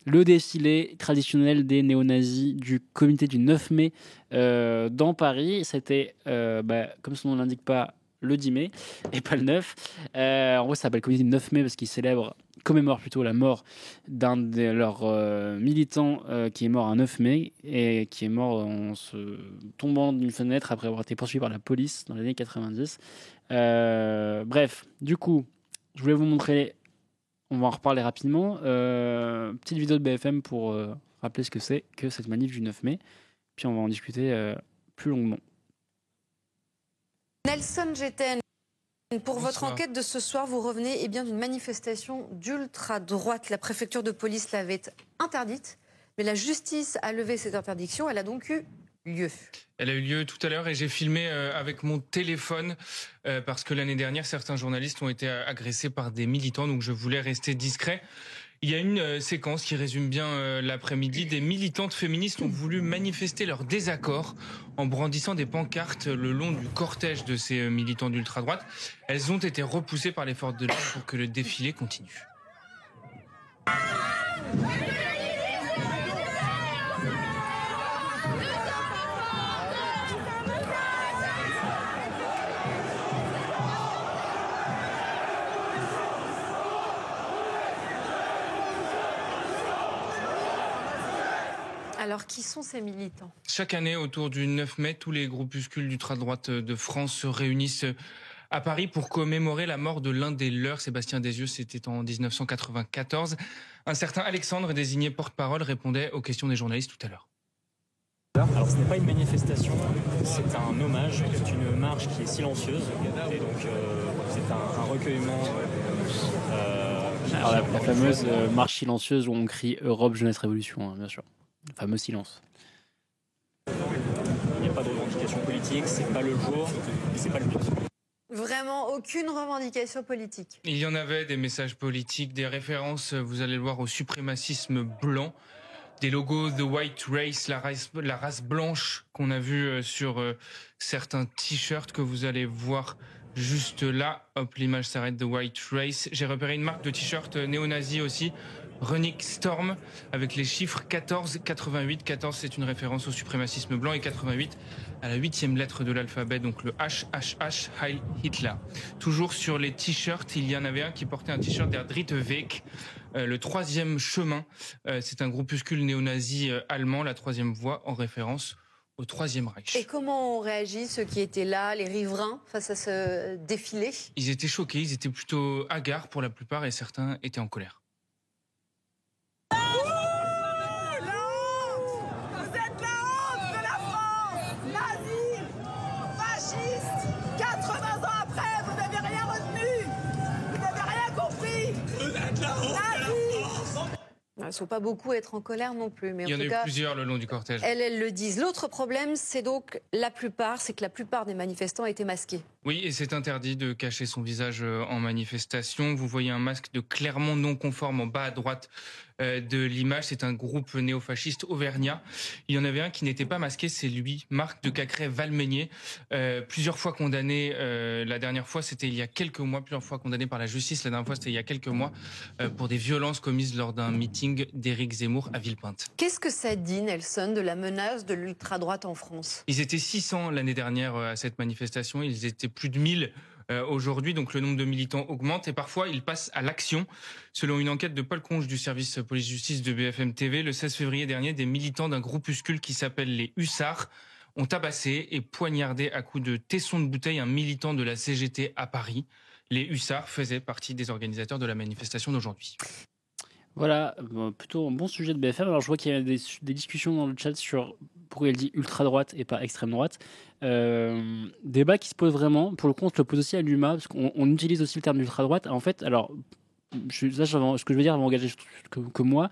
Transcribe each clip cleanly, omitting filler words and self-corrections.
le défilé traditionnel des néo-nazis du comité du 9 mai dans Paris. C'était, comme son nom l'indique pas, le 10 mai et pas le 9. En gros, ça s'appelle comité du 9 mai parce qu'ils commémorent plutôt la mort d'un de leurs militants qui est mort un 9 mai et qui est mort en se tombant d'une fenêtre après avoir été poursuivi par la police dans les années 90. Bref, du coup, je voulais vous montrer. On va en reparler rapidement. Petite vidéo de BFM pour rappeler ce que c'est que cette manif du 9 mai. Puis on va en discuter plus longuement. Nelson Géten, pour votre enquête de ce soir, vous revenez d'une manifestation d'ultra-droite. La préfecture de police l'avait interdite, mais la justice a levé cette interdiction. Elle a donc eu lieu. Elle a eu lieu tout à l'heure et j'ai filmé avec mon téléphone parce que l'année dernière, certains journalistes ont été agressés par des militants, donc je voulais rester discret. Il y a une séquence qui résume bien l'après-midi. Des militantes féministes ont voulu manifester leur désaccord en brandissant des pancartes le long du cortège de ces militants d'ultra-droite. Elles ont été repoussées par les forces de l'ordre pour que le défilé continue. Alors, qui sont ces militants ? Chaque année, autour du 9 mai, tous les groupuscules d'ultra-droite de France se réunissent à Paris pour commémorer la mort de l'un des leurs, Sébastien Desieux. C'était en 1994. Un certain Alexandre, désigné porte-parole, répondait aux questions des journalistes tout à l'heure. Alors ce n'est pas une manifestation, c'est un hommage, c'est une marche qui est silencieuse et donc c'est un recueillement. Alors la fameuse marche silencieuse où on crie Europe, jeunesse, révolution, hein, bien sûr. Le fameux silence. Il n'y a pas de revendication politique, c'est pas le jour et c'est pas le but. Vraiment aucune revendication politique. Il y en avait des messages politiques, des références, vous allez le voir, au suprémacisme blanc. Des logos The White Race, la race blanche qu'on a vu sur certains t-shirts que vous allez voir juste là. Hop, l'image s'arrête, The White Race. J'ai repéré une marque de t-shirt néo-nazi aussi, Runic Storm, avec les chiffres 1488. 14, c'est une référence au suprémacisme blanc et 88 à la 8e lettre de l'alphabet, donc le HHH, Heil Hitler. Toujours sur les t-shirts, il y en avait un qui portait un t-shirt Der Dritte Weg, le troisième chemin. C'est un groupuscule néo-nazi allemand, la troisième voie, en référence au Troisième Reich. Et comment ont réagi ceux qui étaient là, les riverains, face à ce défilé ? Ils étaient choqués, ils étaient plutôt hagards pour la plupart et certains étaient en colère. Elles ne sont pas beaucoup à être en colère non plus. Mais il y en a eu cas, plusieurs le long du cortège. Elles le disent. L'autre problème, c'est donc que la plupart des manifestants étaient masqués. Oui, et c'est interdit de cacher son visage en manifestation. Vous voyez un masque de Clermont non conforme en bas à droite de l'image. C'est un groupe néofasciste auvergnat. Il y en avait un qui n'était pas masqué, c'est lui, Marc de Cacré-Valmeinier. Plusieurs fois condamné, la dernière fois c'était il y a quelques mois, plusieurs fois condamné par la justice, la dernière fois c'était il y a quelques mois, pour des violences commises lors d'un meeting d'Éric Zemmour à Villepinte. Qu'est-ce que ça dit, Nelson, de la menace de l'ultra-droite en France ? Ils étaient 600 l'année dernière à cette manifestation, ils étaient plus de 1000 aujourd'hui, donc le nombre de militants augmente et parfois ils passent à l'action. Selon une enquête de Paul Conge du service police-justice de BFM TV, le 16 février dernier, des militants d'un groupuscule qui s'appelle les Hussards ont tabassé et poignardé à coups de tessons de bouteille un militant de la CGT à Paris. Les Hussards faisaient partie des organisateurs de la manifestation d'aujourd'hui. Voilà, plutôt un bon sujet de BFM. Alors je vois qu'il y a des discussions dans le chat sur pourquoi il dit ultra-droite et pas extrême-droite. Débat qui se pose vraiment. Pour le coup, on se le pose aussi à l'UMA, parce qu'on utilise aussi le terme d'ultra-droite. En fait, alors, ce que je veux dire va engager que moi.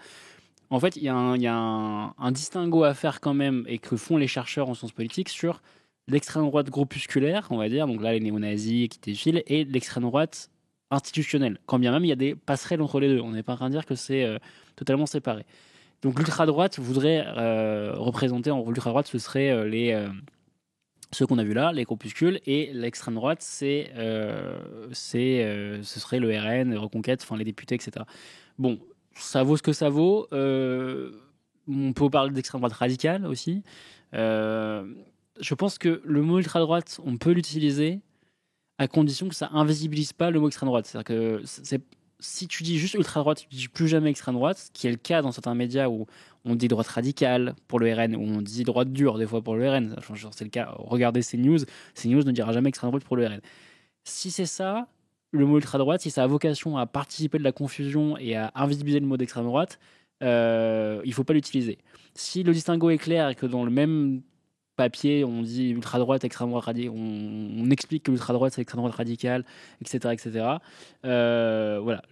En fait, il y a un distinguo à faire quand même, et que font les chercheurs en sciences politiques, sur l'extrême-droite groupusculaire, on va dire, donc là les néo-nazis qui défilent, et l'extrême-droite institutionnelle. Quand bien même il y a des passerelles entre les deux. On n'est pas en train de dire que c'est totalement séparé. Donc l'ultra-droite voudrait représenter, l'ultra-droite ce serait ceux qu'on a vus là, les groupuscules, et l'extrême-droite ce serait le RN, Reconquête, enfin les députés, etc. Bon, ça vaut ce que ça vaut. On peut parler d'extrême droite radicale aussi. Je pense que le mot ultra-droite, on peut l'utiliser à condition que ça invisibilise pas le mot extrême droite. C'est-à-dire que si tu dis juste ultra-droite, tu dis plus jamais extrême droite, ce qui est le cas dans certains médias où on dit droite radicale pour le RN, où on dit droite dure des fois pour le RN. C'est le cas. Regardez CNews. CNews ne dira jamais extrême droite pour le RN. Si c'est ça, le mot ultra-droite, si ça a vocation à participer de la confusion et à invisibiliser le mot d'extrême droite, il ne faut pas l'utiliser. Si le distinguo est clair et que dans le même papier, on dit ultra-droite, extrême-droite radicale, on explique que l'ultra-droite, c'est l'extrême-droite radicale, etc. etc. Voilà,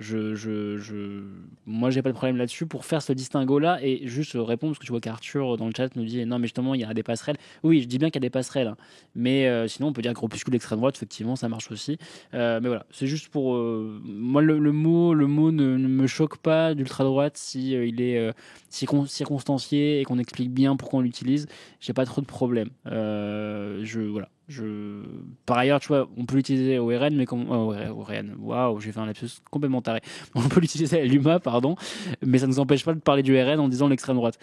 moi, j'ai pas de problème là-dessus pour faire ce distinguo-là et juste répondre, parce que tu vois qu'Arthur, dans le chat, nous dit non, mais justement, il y a des passerelles. Oui, je dis bien qu'il y a des passerelles, hein. Mais sinon, on peut dire groupuscule d'extrême-droite, effectivement, ça marche aussi. Mais voilà, c'est juste pour... moi, le mot ne me choque pas d'ultra-droite si il est circonstancié et qu'on explique bien pourquoi on l'utilise. J'ai pas trop de problème. Voilà. Par ailleurs, tu vois, on peut l'utiliser au RN, mais comme au RN, waouh, j'ai fait un lapsus complètement taré. On peut l'utiliser à l'UMA, pardon, mais ça ne nous empêche pas de parler du RN en disant l'extrême droite.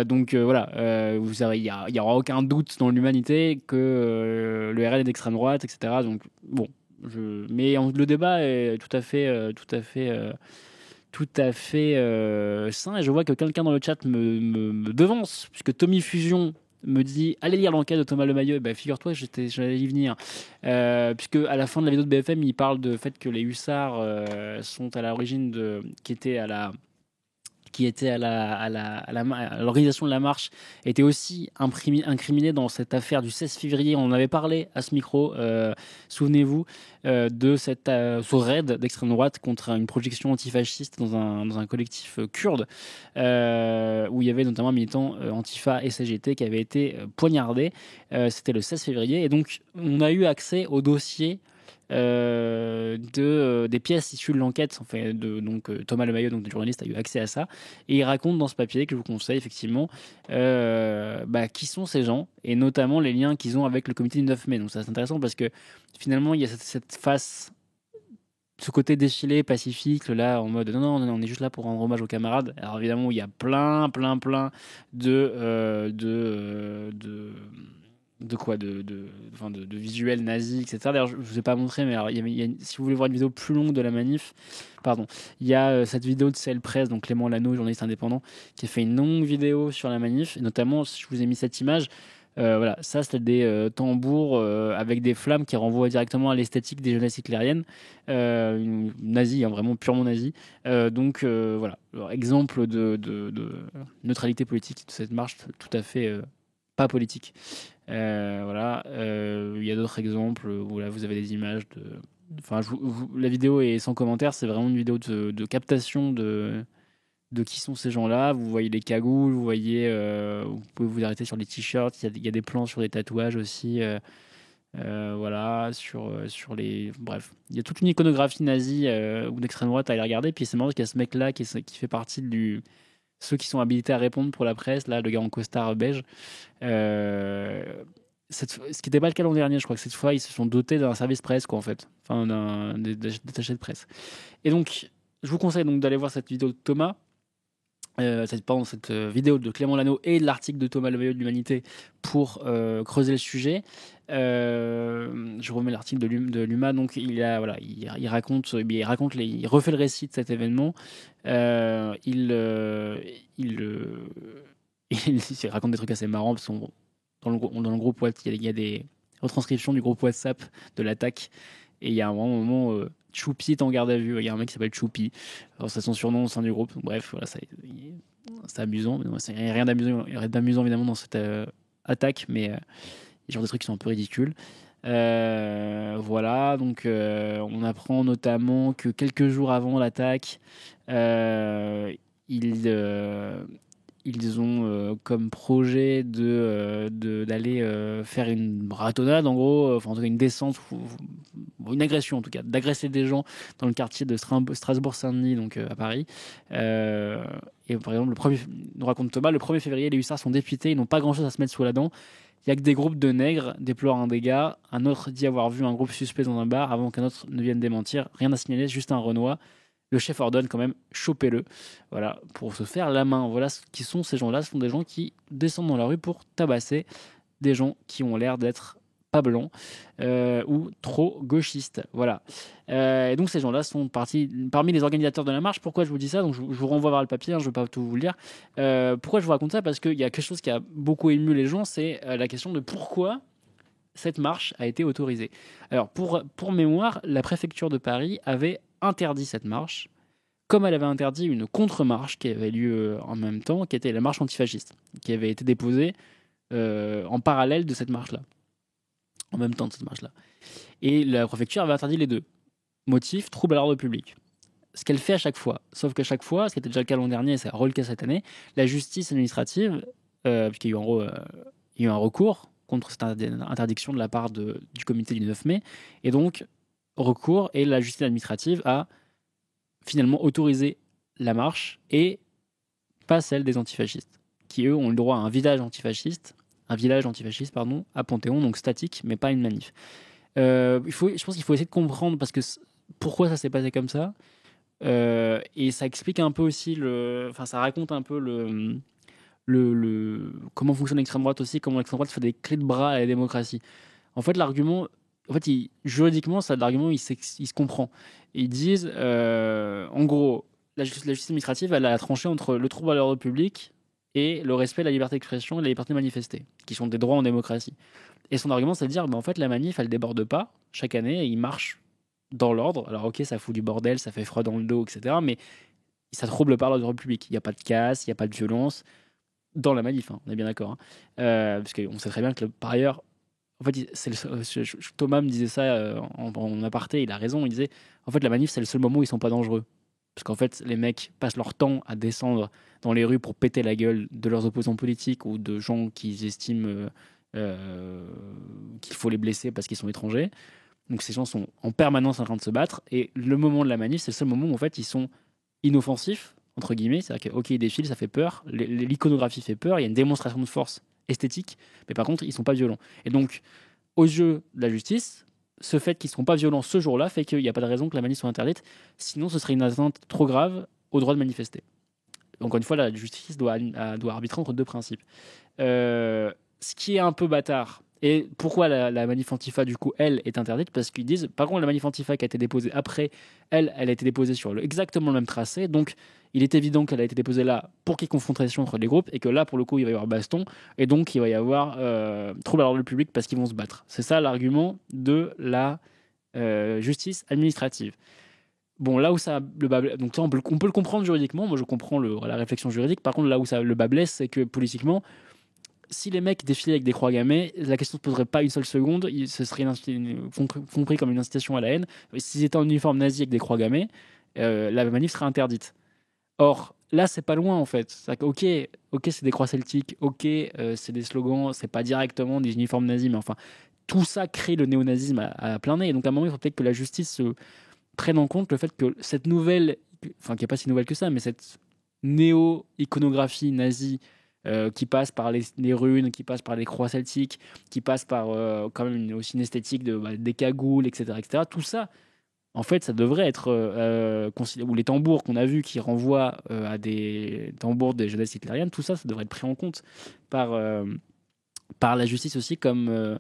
Donc voilà, vous savez, il y aura aucun doute dans l'humanité que le RN est d'extrême droite, etc. Donc bon, mais le débat est tout à fait sain, et je vois que quelqu'un dans le chat me devance, puisque Tommy Fusion me dit allez lire l'enquête de Thomas Lemayeux. Figure-toi, j'allais y venir, puisque à la fin de la vidéo de BFM, il parle de fait que les hussards sont à l'origine qui était à l'organisation de la marche, était aussi incriminé dans cette affaire du 16 février. On en avait parlé à ce micro, souvenez-vous, de ce raid d'extrême droite contre une projection antifasciste dans un collectif kurde, où il y avait notamment un militant Antifa et CGT qui avait été poignardé. C'était le 16 février. Et donc, on a eu accès au dossier des pièces issues de l'enquête. Enfin, Thomas Lemayeux, donc le journaliste, a eu accès à ça, et il raconte dans ce papier, que je vous conseille effectivement, qui sont ces gens, et notamment les liens qu'ils ont avec le comité du 9 mai. Donc ça, c'est intéressant parce que finalement il y a cette face, ce côté défilé pacifique là, en mode non, on est juste là pour rendre hommage aux camarades. Alors évidemment, il y a plein de visuels nazis, etc. D'ailleurs, je ne vous ai pas montré, mais alors, si vous voulez voir une vidéo plus longue de la manif, il y a cette vidéo de CL Presse, donc Clément Lano, journaliste indépendant, qui a fait une longue vidéo sur la manif, et notamment, je vous ai mis cette image. Voilà, ça c'était des tambours avec des flammes qui renvoient directement à l'esthétique des jeunesses hitlériennes, nazies, hein, vraiment purement nazies. Voilà, alors, exemple de neutralité politique de cette marche tout à fait pas politique. Voilà, il y a d'autres exemples où là vous avez des images la vidéo est sans commentaire, c'est vraiment une vidéo de captation de qui sont ces gens-là. Vous voyez les cagoules, vous voyez, vous pouvez vous arrêter sur les t-shirts, il y a des plans sur les tatouages aussi, voilà, sur les... Bref, il y a toute une iconographie nazie ou d'extrême droite à aller regarder, puis c'est marrant qu'il y a ce mec-là qui fait partie ceux qui sont habilités à répondre pour la presse, là, le gars en costard beige. Ce qui n'était pas le cas l'an dernier, je crois que cette fois, ils se sont dotés d'un service presse, quoi, en fait. Enfin, d'un détaché de presse. Et donc, je vous conseille donc d'aller voir cette vidéo de Thomas, cette vidéo de Clément Lano et de l'article de Thomas Lemayeux de l'Humanité pour creuser le sujet. Je remets l'article de l'UMA. Donc il raconte, il refait le récit de cet événement. Il raconte des trucs assez marrants parce qu'on dans le groupe WhatsApp, il y a des retranscriptions du groupe WhatsApp de l'attaque, et il y a un moment Choupi est en garde à vue. Il y a un mec qui s'appelle Choupi. Alors, c'est son surnom au sein du groupe. Bref, voilà, c'est amusant. Il n'y a rien d'amusant évidemment dans cette attaque, mais il y a genre des trucs qui sont un peu ridicules. Voilà, donc on apprend notamment que quelques jours avant l'attaque, ils ont comme projet d'aller faire une ratonnade, en gros, enfin en tout cas une descente, une agression en tout cas, d'agresser des gens dans le quartier de Strasbourg-Saint-Denis, donc à Paris. Et par exemple, nous raconte Thomas, le 1er février, les hussards sont dépités, ils n'ont pas grand-chose à se mettre sous la dent. Il n'y a que des groupes de nègres, déplorent un dégât. Un autre dit avoir vu un groupe suspect dans un bar avant qu'un autre ne vienne démentir. Rien à signaler, juste un Renoir. Le chef ordonne quand même, chopez-le, voilà, pour se faire la main. Voilà ce qui sont ces gens-là. Ce sont des gens qui descendent dans la rue pour tabasser des gens qui ont l'air d'être pas blancs ou trop gauchistes. Voilà. Et donc ces gens-là sont parmi les organisateurs de la marche. Pourquoi je vous dis ça? Donc je vous renvoie vers le papier, je ne vais pas tout vous le dire. Pourquoi je vous raconte ça? Parce qu'il y a quelque chose qui a beaucoup ému les gens, c'est la question de pourquoi cette marche a été autorisée. Alors pour mémoire, la préfecture de Paris avait interdit cette marche, comme elle avait interdit une contre-marche qui avait lieu en même temps, qui était la marche antifasciste, qui avait été déposée en parallèle de cette marche-là, en même temps de cette marche-là. Et la préfecture avait interdit les deux. Motif, trouble à l'ordre public. Ce qu'elle fait à chaque fois, sauf qu'à chaque fois, ce qui était déjà le cas l'an dernier, c'est le cas cette année, la justice administrative, puisqu'il y a eu en gros il y a eu un recours contre cette interdiction de la part du comité du 9 mai, et donc recours, et la justice administrative a finalement autorisé la marche, et pas celle des antifascistes, qui eux ont le droit à un village antifasciste, à Panthéon, donc statique, mais pas une manif. Je pense qu'il faut essayer de comprendre pourquoi ça s'est passé comme ça, et ça explique un peu aussi ça raconte un peu comment fonctionne l'extrême droite aussi, comment l'extrême droite fait des clés de bras à la démocratie. En fait, juridiquement, l'argument, il se comprend. Ils disent, en gros, la justice administrative, elle a tranché entre le trouble à l'ordre public et le respect de la liberté d'expression et la liberté de manifester, qui sont des droits en démocratie. Et son argument, c'est de dire, en fait, la manif, elle déborde pas chaque année, et ils marchent dans l'ordre. Alors, ok, ça fout du bordel, ça fait froid dans le dos, etc., mais ça trouble pas l'ordre public. Il n'y a pas de casse, il n'y a pas de violence dans la manif, on est bien d'accord. Parce qu'on sait très bien que, par ailleurs, en fait, Thomas me disait ça en aparté, il a raison, il disait, en fait, la manif, c'est le seul moment où ils sont pas dangereux. Parce qu'en fait, les mecs passent leur temps à descendre dans les rues pour péter la gueule de leurs opposants politiques ou de gens qu'ils estiment qu'il faut les blesser parce qu'ils sont étrangers. Donc ces gens sont en permanence en train de se battre. Et le moment de la manif, c'est le seul moment où en fait, ils sont inoffensifs, entre guillemets. C'est-à-dire qu'ils défilent, ça fait peur. L'iconographie fait peur. Il y a une démonstration de force esthétique. Mais par contre, ils sont pas violents. Et donc, aux yeux de la justice, ce fait qu'ils ne sont pas violents ce jour-là fait qu'il n'y a pas de raison que la manif soit interdite. Sinon, ce serait une atteinte trop grave au droit de manifester. Encore une fois, la justice doit arbitrer entre deux principes. Ce qui est un peu bâtard. Et pourquoi la manif Antifa, du coup, elle, est interdite? Parce qu'ils disent, par contre, la manif Antifa qui a été déposée après, elle a été déposée sur exactement le même tracé. Donc, il est évident qu'elle a été déposée là pour qu'il y ait confrontation entre les groupes, et que là, pour le coup, il va y avoir baston, et donc il va y avoir trouble à l'ordre public parce qu'ils vont se battre. C'est ça l'argument de la justice administrative. Bon, là où donc ça, on peut le comprendre juridiquement. Moi, je comprends la réflexion juridique. Par contre, là où le bas blesse, c'est que politiquement, si les mecs défilaient avec des croix gammées, la question ne se poserait pas une seule seconde. Ce serait compris comme une incitation à la haine. S'ils étaient en uniforme nazi avec des croix gammées, la manif serait interdite. Or, là, c'est pas loin en fait. Ok, c'est des croix celtiques, ok, c'est des slogans, c'est pas directement des uniformes nazis, mais enfin, tout ça crée le néonazisme à plein nez. Et donc, à un moment, il faut peut-être que la justice se prenne en compte le fait que cette nouvelle, enfin, qui n'est pas si nouvelle que ça, mais cette néo-iconographie nazie qui passe par les runes, qui passe par les croix celtiques, qui passe par quand même aussi une esthétique des cagoules, etc., tout ça. En fait, ça devrait être ou les tambours qu'on a vus qui renvoient à des tambours des jeunesses hitlériennes, tout ça, ça devrait être pris en compte par la justice aussi comme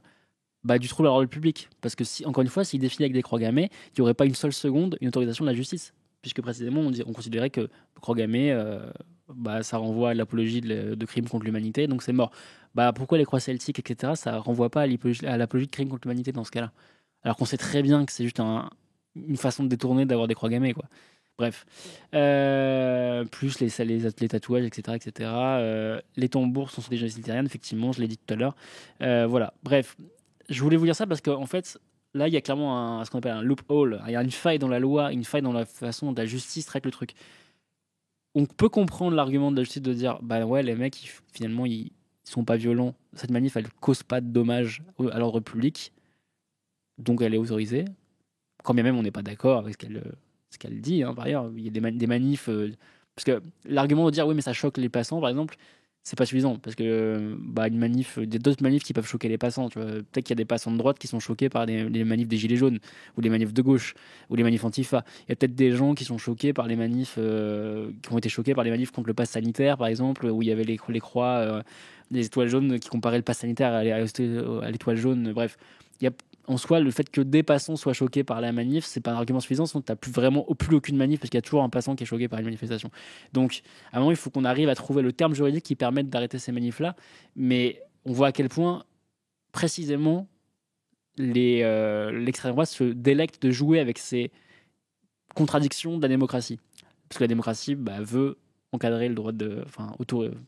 du trouble à l'ordre public. Parce que encore une fois, s'ils défilaient avec des croix gammées, il n'y aurait pas une seule seconde une autorisation de la justice, puisque précisément on considérait que croix gammée, ça renvoie à l'apologie de crimes contre l'humanité, donc c'est mort. Pourquoi les croix celtiques, etc., ça renvoie pas à l'apologie de crimes contre l'humanité dans ce cas-là? Alors qu'on sait très bien que c'est juste une façon de détourner d'avoir des croix gammées, quoi. Bref. Plus les tatouages, etc. Les tambours sont des jeunesses hitlériennes, effectivement, je l'ai dit tout à l'heure. Voilà. Bref. Je voulais vous dire ça parce qu'en fait, là, il y a clairement ce qu'on appelle un loophole. Il y a une faille dans la loi, une faille dans la façon dont la justice traite le truc. On peut comprendre l'argument de la justice de dire, ouais, les mecs, finalement, ils sont pas violents. Cette manif, elle cause pas de dommages à l'ordre public. Donc, elle est autorisée. Quand bien même on n'est pas d'accord avec ce qu'elle dit, par ailleurs, il y a des manifs. Parce que l'argument de dire oui, mais ça choque les passants, par exemple, c'est pas suffisant parce que une manif, il y a d'autres manifs qui peuvent choquer les passants. Tu vois. Peut-être qu'il y a des passants de droite qui sont choqués par les manifs des gilets jaunes ou les manifs de gauche ou les manifs antifa. Il y a peut-être des gens qui sont choqués par les manifs, qui ont été choqués par les manifs contre le pass sanitaire, par exemple, où il y avait les croix, des étoiles jaunes qui comparaient le pass sanitaire à l'étoile jaune. Bref, il y a en soi, le fait que des passants soient choqués par la manif, c'est pas un argument suffisant, sinon tu n'as plus aucune manif parce qu'il y a toujours un passant qui est choqué par une manifestation. Donc, à un moment, il faut qu'on arrive à trouver le terme juridique qui permette d'arrêter ces manifs-là. Mais on voit à quel point, précisément, l'extrême droite se délecte de jouer avec ces contradictions de la démocratie. Parce que la démocratie veut encadrer le droit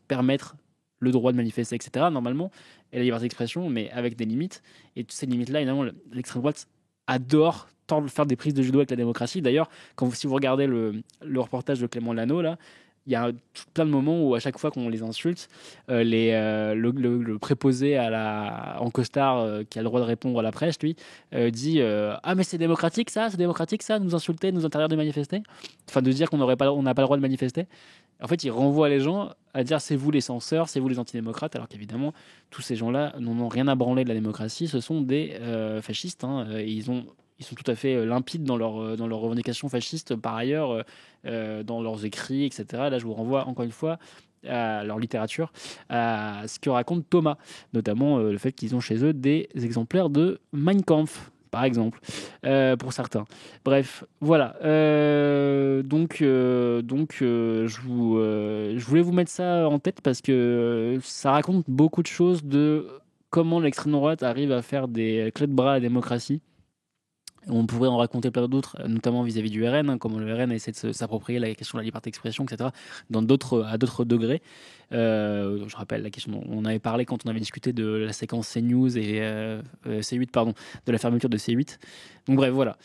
permettre le droit de manifester, etc. Normalement, et la liberté d'expression, mais avec des limites. Et ces limites-là, évidemment, l'extrême droite adore tendre faire des prises de judo avec la démocratie. D'ailleurs, si vous regardez le reportage de Clément Lano, là, il y a plein de moments où à chaque fois qu'on les insulte, le préposé en costard qui a le droit de répondre à la presse, lui, dit ah mais c'est démocratique ça, de nous insulter, de nous interdire de manifester, enfin de dire qu'on n'a pas le droit de manifester. En fait, il renvoie les gens à dire c'est vous les censeurs, c'est vous les antidémocrates, alors qu'évidemment tous ces gens-là n'ont rien à branler de la démocratie, ce sont des fascistes, et ils sont tout à fait limpides dans leurs revendications fascistes par ailleurs, dans leurs écrits, etc. Là, je vous renvoie encore une fois à leur littérature, à ce que raconte Thomas, notamment le fait qu'ils ont chez eux des exemplaires de Mein Kampf, par exemple, pour certains. Bref, voilà. Je voulais vous mettre ça en tête parce que ça raconte beaucoup de choses de comment l'extrême droite arrive à faire des clés de bras à la démocratie. On pourrait en raconter plein d'autres, notamment vis-à-vis du RN, comment le RN a essayé de s'approprier la question de la liberté d'expression, etc., à d'autres degrés. Je rappelle la question dont on avait parlé quand on avait discuté de la séquence CNews et C8, de la fermeture de C8. Donc bref, voilà.